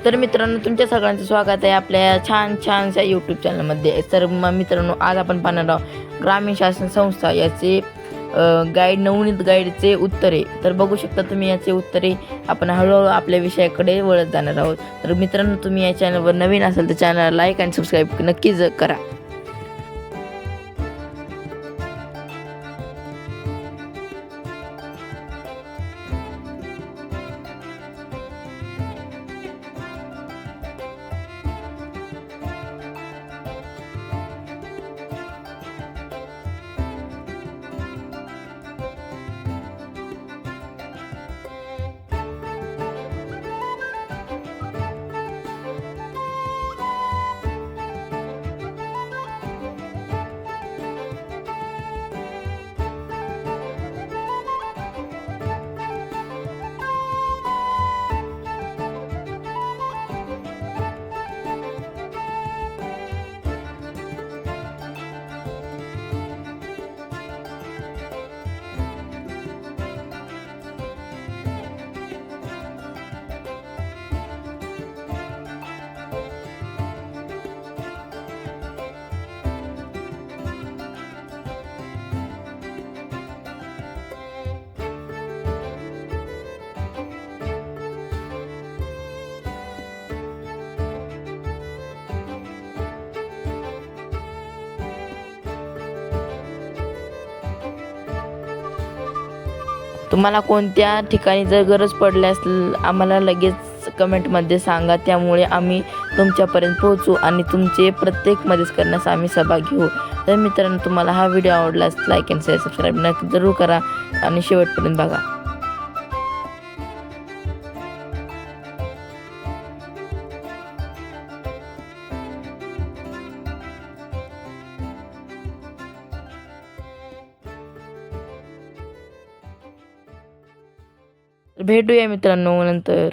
तर मित्रांनो, तुमच्या सगळ्यांचं स्वागत आहे आपल्या छानशा यूट्यूब चॅनलमध्ये. तर मित्रांनो, आज आपण पाहणार आहोत ग्रामीण शासन संस्था याचे गाईड, नवनीत गाईडचे उत्तरे. तर बघू शकता तुम्ही याचे उत्तरे. आपण हळूहळू आपल्या विषयाकडे वळत जाणार आहोत. तर मित्रांनो, तुम्ही या चॅनलवर नवीन असाल तर चॅनलला लाईक आणि सबस्क्राईब नक्कीच करा. तुम्हाला कोणत्या ठिकाणी जर गरज पडल्यास आम्हाला लगेच कमेंटमध्ये सांगा. त्यामुळे आम्ही तुमच्यापर्यंत पोहोचू आणि तुमचे प्रत्येक मदत करण्यास आम्ही सहभागी होऊ. तर मित्रांनो, तुम्हाला हा व्हिडिओ आवडल्यास लाईक आणि शेअर सबस्क्राईब नक्की जरूर करा आणि शेवटपर्यंत बघा. भेटूया मित्रांनो नंतर.